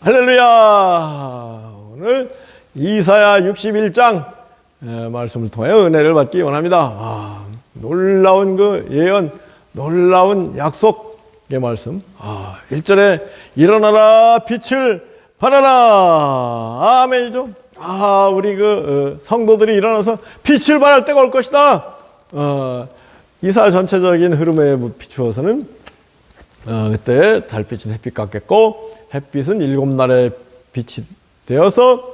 할렐루야! 오늘 이사야 61장 말씀을 통해 은혜를 받기 원합니다. 놀라운 그 예언, 놀라운 약속의 말씀. 1절에 일어나라 빛을 발하라. 아멘이죠. 우리 그 성도들이 일어나서 빛을 발할 때가 올 것이다. 이사야 전체적인 흐름에 비추어서는 그때 달빛은 햇빛 같겠고 햇빛은 7날의 빛이 되어서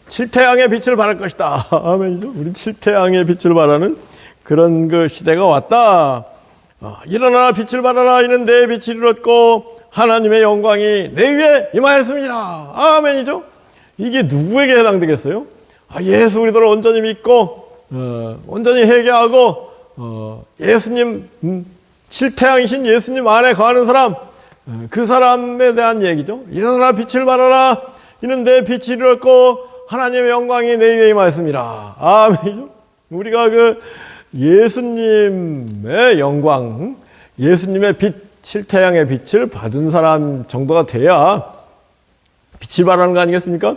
칠태양의 빛을 발할 것이다. 아멘이죠. 우리 칠태양의 빛을 발하는 그런 그 시대가 왔다. 일어나라 빛을 발하라. 이는 내 빛이 이르렀고 하나님의 영광이 내 위에 임하였습니다. 아멘이죠. 이게 누구에게 해당되겠어요? 예수 그리스도를 온전히 믿고 온전히 회개하고 예수님 칠태양이신 예수님 안에 거하는 사람, 그 사람에 대한 얘기죠. 일어나라 빛을 발하라. 이는 내 빛이 이르렀고 하나님의 영광이 내 위에 임하였습니다. 아멘이죠. 우리가 그 예수님의 영광, 예수님의 빛, 칠태양의 빛을 받은 사람 정도가 돼야 빛을 발하는 거 아니겠습니까?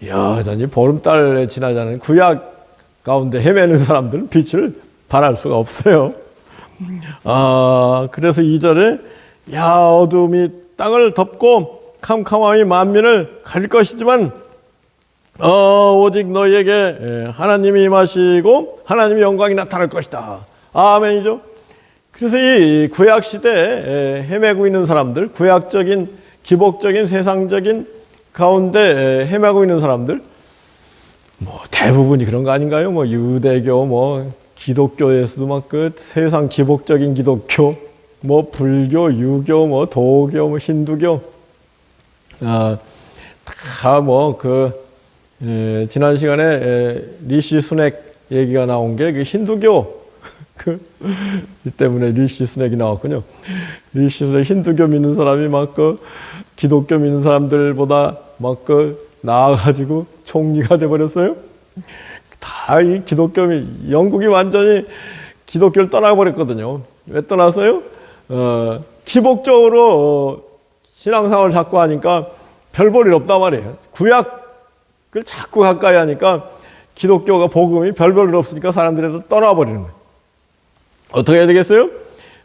여전히 보름달에 지나지 않은 구약 가운데 헤매는 사람들은 빛을 발할 수가 없어요. 그래서 2절에 어둠이 땅을 덮고 캄캄함이 만민을 가릴 것이지만 오직 너희에게 하나님이 임하시고 하나님의 영광이 나타날 것이다. 아멘이죠. 그래서 이 구약 시대에 헤매고 있는 사람들, 구약적인 기복적인 세상적인 가운데 헤매고 있는 사람들, 대부분이 그런 거 아닌가요? 유대교, 기독교에서도 막 그 세상 기복적인 기독교, 불교, 유교, 도교, 힌두교, 지난 시간에 리시 수넥 얘기가 나온 게 그 힌두교, 이 때문에 리시 수넥이 나왔군요. 리시 수넥 힌두교 믿는 사람이 기독교 믿는 사람들보다 나아가지고 총리가 돼버렸어요. 다 이 영국이 완전히 기독교를 떠나버렸거든요. 왜 떠났어요? 기복적으로 신앙생활을 자꾸 하니까 별 볼 일 없단 말이에요. 구약을 자꾸 가까이 하니까 기독교가 복음이 별 볼 일 없으니까 사람들이 떠나버리는 거예요. 어떻게 해야 되겠어요?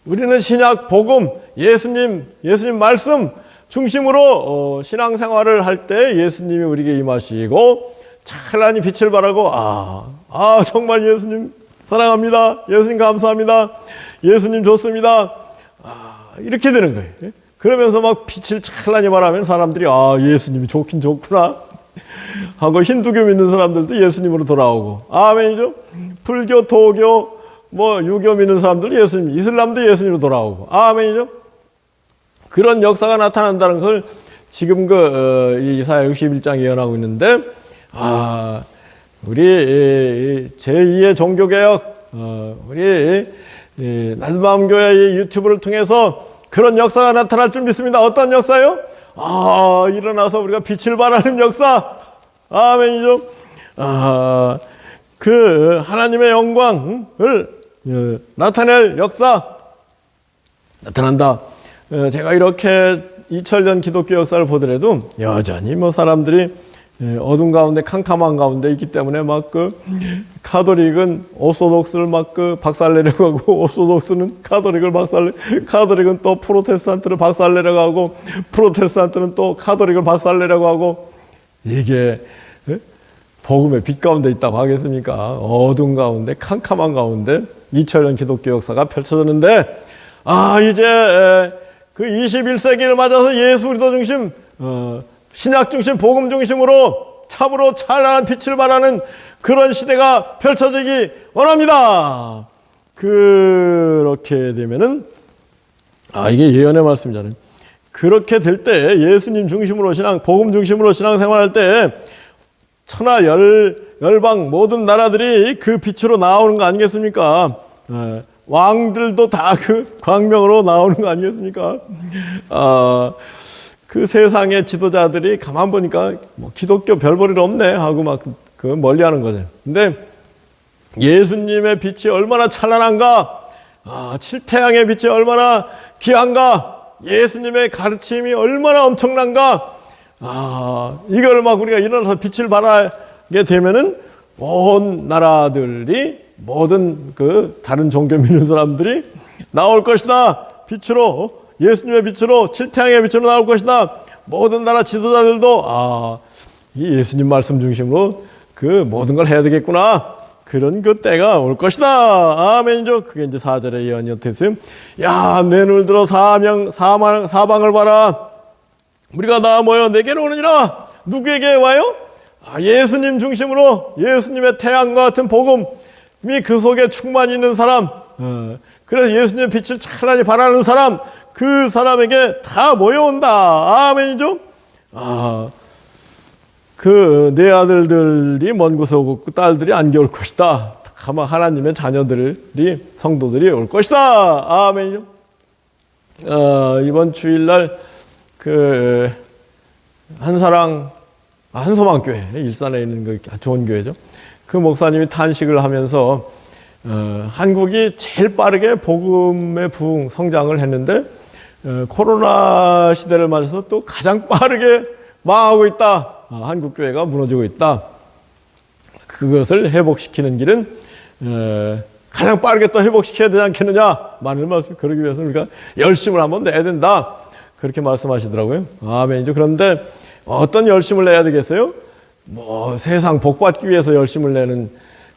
우리는 신약 복음, 예수님 말씀 중심으로 신앙생활을 할 때 예수님이 우리에게 임하시고 찬란히 빛을 발하고 정말 예수님 사랑합니다. 예수님 감사합니다. 예수님 좋습니다. 이렇게 되는 거예요. 그러면서 빛을 찬란히 발하면 사람들이 예수님이 좋긴 좋구나 하고 힌두교 믿는 사람들도 예수님으로 돌아오고 아멘이죠. 불교, 도교, 유교 믿는 사람들도 예수님, 이슬람도 예수님으로 돌아오고 아멘이죠. 그런 역사가 나타난다는 걸 지금 이사야 61장 예언하고 있는데 우리 제2의 종교개혁, 우리 날마음교회 유튜브를 통해서 그런 역사가 나타날 줄 믿습니다. 어떤 역사요? 일어나서 우리가 빛을 발하는 역사. 아멘이죠. 그 하나님의 영광을 나타낼 역사 나타난다. 제가 이렇게 2000년 기독교 역사를 보더라도 여전히 사람들이 어둠 가운데 캄캄한 가운데 있기 때문에 카톨릭은 오소독스를 박살내려고 하고 오소독스는 카톨릭은 또 프로테스탄트를 박살내려고 하고 프로테스탄트는 또 카톨릭을 박살내려고 하고 이게 복음의 빛 가운데 있다고 하겠습니까? 어둠 가운데 캄캄한 가운데 2000년 기독교 역사가 펼쳐졌는데 이제 그 21세기를 맞아서 예수 그리스도 중심 신약 중심, 복음 중심으로 참으로 찬란한 빛을 발하는 그런 시대가 펼쳐지기 원합니다. 그렇게 되면은, 이게 예언의 말씀이잖아요. 그렇게 될 때 예수님 중심으로 복음 중심으로 신앙생활할 때 천하 열방 모든 나라들이 그 빛으로 나오는 거 아니겠습니까? 왕들도 다 그 광명으로 나오는 거 아니겠습니까? 그 세상의 지도자들이 가만 보니까 기독교 별 볼 일 없네 하고 멀리 하는 거죠. 근데 예수님의 빛이 얼마나 찬란한가, 칠태양의 빛이 얼마나 귀한가, 예수님의 가르침이 얼마나 엄청난가. 이걸 막 우리가 일어나서 빛을 발하게 되면은 온 나라들이 모든 그 다른 종교 믿는 사람들이 나올 것이다. 빛으로, 예수님의 빛으로, 칠태양의 빛으로 나올 것이다. 모든 나라 지도자들도 이 예수님 말씀 중심으로 그 모든 걸 해야 되겠구나. 그런 그 때가 올 것이다. 아멘이죠. 그게 이제 4절의 예언이 어떻게 했어요? 야, 내 눈을 들어 사방을 봐라. 우리가 다 모여 내게로 오느니라. 누구에게 와요? 예수님 중심으로, 예수님의 태양과 같은 복음이 그 속에 충만히 있는 사람, 그래서 예수님의 빛을 찬란히 발하는 사람, 그 사람에게 다 모여온다. 아멘이죠. 그 내 아들들이 먼 곳에 오고 그 딸들이 안개 올 것이다. 아마 하나님의 자녀들이, 성도들이 올 것이다. 아멘이죠. 이번 주일날 그 한소망교회, 일산에 있는 그 좋은 교회죠. 그 목사님이 탄식을 하면서 한국이 제일 빠르게 복음의 부흥 성장을 했는데 코로나 시대를 맞아서 또 가장 빠르게 망하고 있다. 한국 교회가 무너지고 있다. 그것을 회복시키는 길은 가장 빠르게 또 회복시켜야 되지 않겠느냐. 많은 말씀, 그러기 위해서 우리가 열심을 한번 내야 된다. 그렇게 말씀하시더라고요. 아멘이죠. 그런데 어떤 열심을 내야 되겠어요? 뭐 세상 복받기 위해서 열심을 내는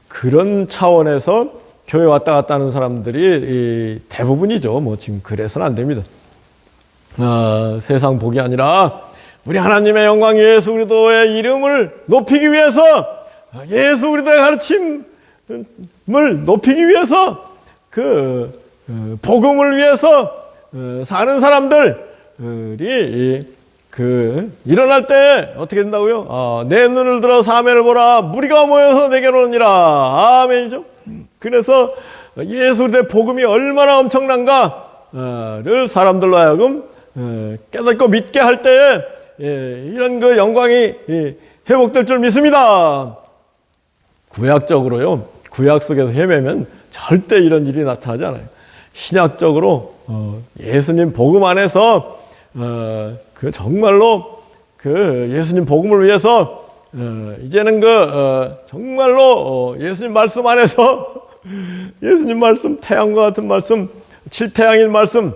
그런 차원에서 교회 왔다 갔다 하는 사람들이 대부분이죠. 뭐 지금 그래서는 안 됩니다. 세상 복이 아니라 우리 하나님의 영광 예수 그리스도의 이름을 높이기 위해서, 예수 그리스도의 가르침을 높이기 위해서, 그 복음을 위해서 사는 사람들이 일어날 때 어떻게 된다고요? 내 눈을 들어 사면을 보라. 무리가 모여서 내게로 오니라. 아멘이죠. 그래서 예수 그리스도의 복음이 얼마나 엄청난가를 사람들로 하여금 깨닫고 믿게 할 때에 이런 그 영광이 회복될 줄 믿습니다. 구약적으로요, 구약 속에서 헤매면 절대 이런 일이 나타나지 않아요. 신약적으로 예수님 복음 안에서 그 정말로 그 예수님 복음을 위해서 이제는 정말로 예수님 말씀 안에서 예수님 말씀, 태양과 같은 말씀, 칠태양인 말씀으로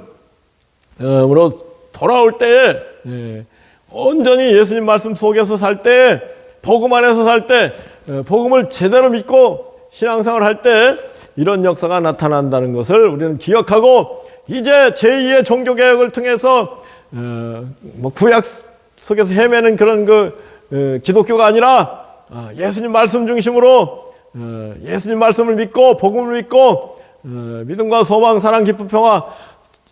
돌아올 때에 온전히 예수님 말씀 속에서 살 때, 복음 안에서 살 때, 복음을 제대로 믿고 신앙생활을 할 때 이런 역사가 나타난다는 것을 우리는 기억하고, 이제 제2의 종교개혁을 통해서 뭐 구약 속에서 헤매는 그런 기독교가 아니라 예수님 말씀 중심으로 예수님 말씀을 믿고 복음을 믿고 믿음과 소망, 사랑, 기쁨, 평화,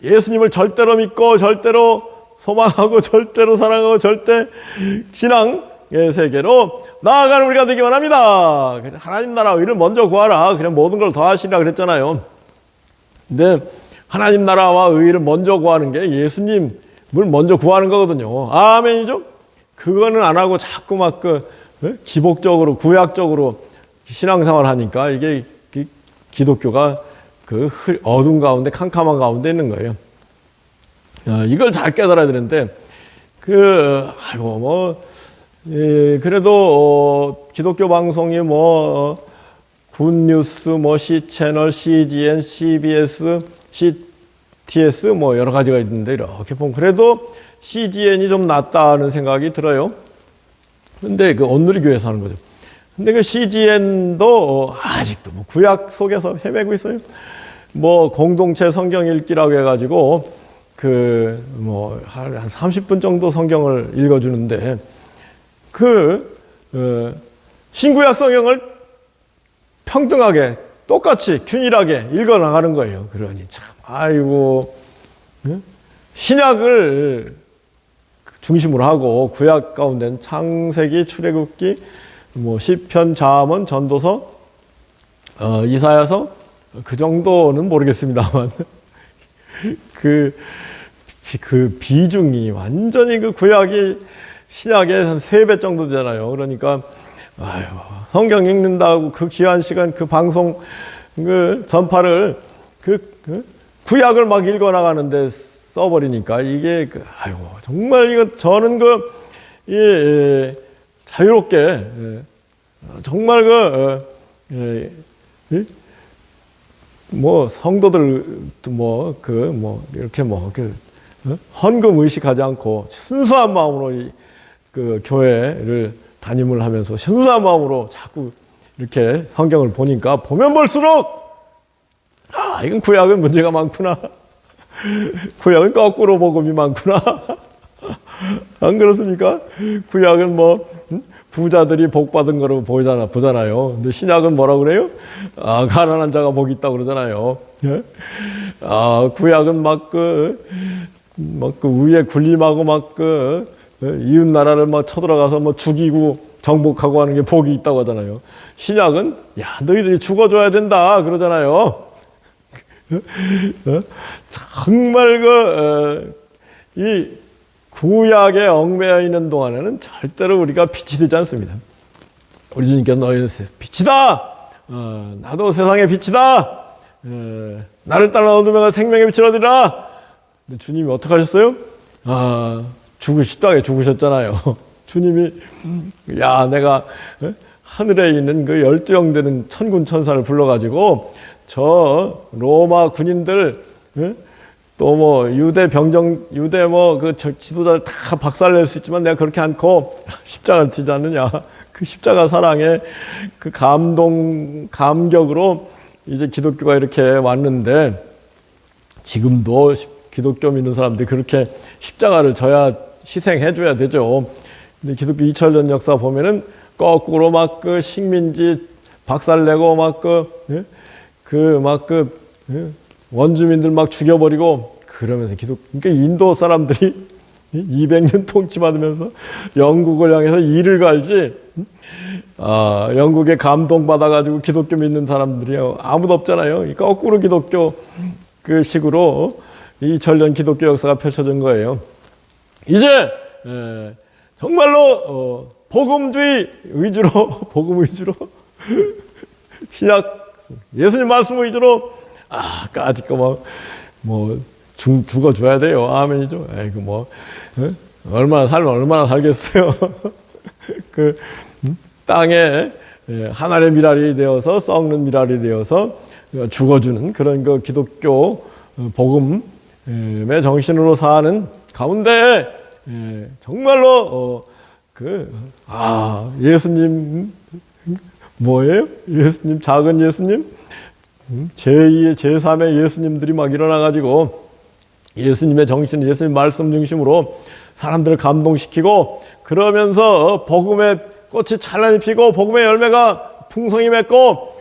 예수님을 절대로 믿고 절대로 소망하고 절대로 사랑하고 절대 신앙의 세계로 나아가는 우리가 되기 원합니다. 하나님 나라 의를 먼저 구하라. 그냥 모든 걸 더하시라 그랬잖아요. 근데 하나님 나라와 의를 먼저 구하는 게 예수님을 먼저 구하는 거거든요. 아멘이죠? 그거는 안 하고 자꾸 막 기복적으로 구약적으로 신앙생활 하니까 이게 기독교가 어둠 가운데 캄캄한 가운데 있는 거예요. 이걸 잘 깨달아야 되는데 그래도 기독교 방송이 굿뉴스, C채널, CGN, CBS, CTS 여러 가지가 있는데 이렇게 보면 그래도 CGN이 좀 낫다는 생각이 들어요. 근데 온누리교회에서 하는 거죠. 근데 그 CGN도 아직도 구약 속에서 헤매고 있어요. 공동체 성경 읽기라고 해가지고 한 30분 정도 성경을 읽어주는데 신구약 성경을 평등하게 똑같이 균일하게 읽어 나가는 거예요. 그러니 참 신약을 중심으로 하고 구약 가운데는 창세기, 출애굽기, 시편, 자문, 전도서, 이사야서 그 정도는 모르겠습니다만 그 비중이 완전히 구약이 신약의 한 3배 정도 되잖아요. 그러니까 성경 읽는다고 그 귀한 시간 방송 전파를 구약을 막 읽어 나가는데 써버리니까 이게 아이고 정말 이거 저는 자유롭게 정말 뭐 성도들도 이렇게 헌금 의식하지 않고 순수한 마음으로 그 교회를 담임을 하면서 순수한 마음으로 자꾸 이렇게 성경을 보니까 보면 볼수록 이건 구약은 문제가 많구나. 구약은 거꾸로 복음이 많구나. 안 그렇습니까? 구약은 부자들이 복 받은 거로 보잖아요. 근데 신약은 뭐라 그래요? 가난한 자가 복이 있다고 그러잖아요. 예? 구약은 위에 군림하고 이웃 나라를 쳐들어가서 죽이고 정복하고 하는 게 복이 있다고 하잖아요. 신약은 너희들이 죽어줘야 된다 그러잖아요. 정말 이 구약에 얽매여 있는 동안에는 절대로 우리가 빛이 되지 않습니다. 우리 주님께서 너희는 빛이다. 나도 세상의 빛이다. 나를 따라 어둠에가 생명의 빛을 얻으리라. 근데 주님이 어떻게 하셨어요? 십자가에 죽으셨잖아요. 주님이 내가 하늘에 있는 그 12영 되는 천군 천사를 불러가지고 저 로마 군인들 또 유대 지도자를 다 박살낼 수 있지만 내가 그렇게 않고 십자가를 지지 않느냐. 그 십자가 사랑의 그 감격으로 이제 기독교가 이렇게 왔는데 지금도 기독교 믿는 사람들이 그렇게 십자가를 져야 희생해줘야 되죠. 근데 기독교 2000년 역사 보면은 거꾸로 식민지 박살내고 원주민들 죽여버리고 그러면서 그러니까 인도 사람들이 200년 통치받으면서 영국을 향해서 이를 갈지 영국에 감동받아가지고 기독교 믿는 사람들이 아무도 없잖아요. 거꾸로 기독교 그 식으로 2000년 기독교 역사가 펼쳐진 거예요. 이제 정말로 복음주의 위주로 복음 위주로 신약 예수님 말씀 위주로 까짓 거 죽어줘야 돼요. 아멘이죠. 얼마나 살면 얼마나 살겠어요. 그 땅에 하나의 미랄이 되어서 썩는 미랄이 되어서 죽어주는 그런 그 기독교 복음의 정신으로 사는 가운데 정말로 예수님 뭐예요? 예수님 작은 예수님 제2의 제3의 예수님들이 일어나가지고 예수님의 정신, 예수님 말씀 중심으로 사람들을 감동시키고 그러면서 복음의 꽃이 찬란히 피고 복음의 열매가 풍성히 맺고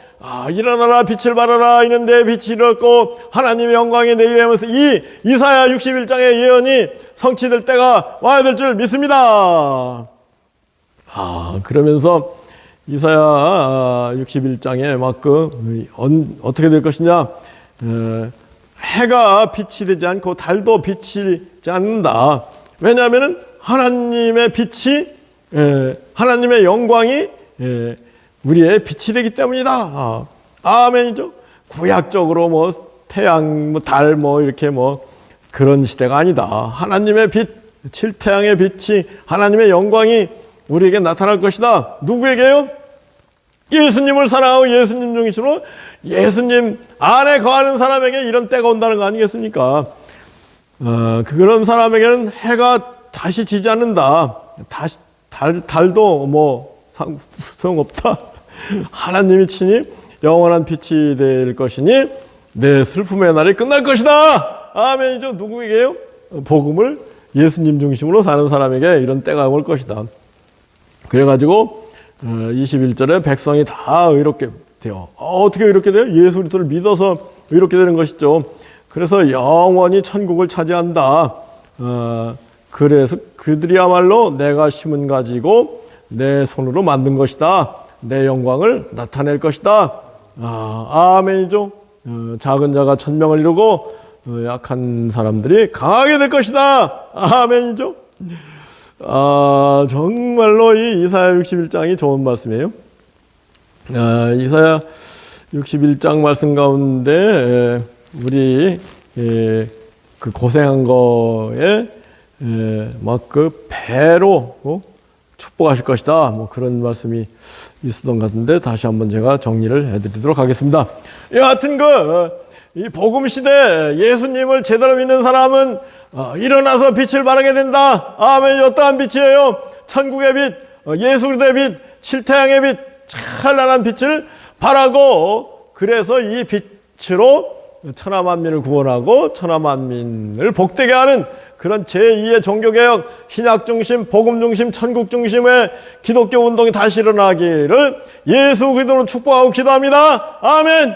일어나라 빛을 발하라 이는 내 빛이 일었고 하나님의 영광이 내 위에 하면서 이 이사야 61장의 예언이 성취될 때가 와야 될 줄 믿습니다. 그러면서 이사야 61장에 어떻게 될 것이냐 해가 빛이 되지 않고 달도 빛이지 않는다. 왜냐하면 하나님의 빛이 하나님의 영광이 우리의 빛이 되기 때문이다. 아멘이죠. 구약적으로 태양 달 이렇게 그런 시대가 아니다. 하나님의 빛, 칠태양의 빛이 하나님의 영광이 우리에게 나타날 것이다. 누구에게요? 예수님을 사랑하고 예수님 중심으로 예수님 안에 거하는 사람에게 이런 때가 온다는 거 아니겠습니까? 그런 사람에게는 해가 다시 지지 않는다. 달도 소용없다. 하나님이 친히 영원한 빛이 될 것이니 내 슬픔의 날이 끝날 것이다. 아멘이죠. 누구에게요? 복음을 예수님 중심으로 사는 사람에게 이런 때가 올 것이다. 그래가지고 21절에 백성이 다 의롭게 돼요. 어떻게 이렇게 돼요? 예수 그리스도를 믿어서 이렇게 되는 것이죠. 그래서 영원히 천국을 차지한다. 그래서 그들이야말로 내가 심은 가지고 내 손으로 만든 것이다. 내 영광을 나타낼 것이다. 아멘이죠. 작은 자가 천명을 이루고 약한 사람들이 강하게 될 것이다. 아멘이죠. 정말로 이 이사야 61장이 좋은 말씀이에요. 이사야 61장 말씀 가운데 우리 그 고생한 거에 막 그 배로 축복하실 것이다. 뭐 그런 말씀이 있었던 것 같은데 다시 한번 제가 정리를 해드리도록 하겠습니다. 여하튼 이 복음 시대 예수님을 제대로 믿는 사람은 일어나서 빛을 발하게 된다. 아멘. 어떠한 빛이에요? 천국의 빛, 예수 그리스도의 빛, 실태양의 빛, 찬란한 빛을 발하고, 그래서 이 빛으로 천하만민을 구원하고 천하만민을 복되게 하는 그런 제2의 종교개혁, 신약중심, 복음중심, 천국중심의 기독교 운동이 다시 일어나기를 예수 그리스도로 축복하고 기도합니다. 아멘.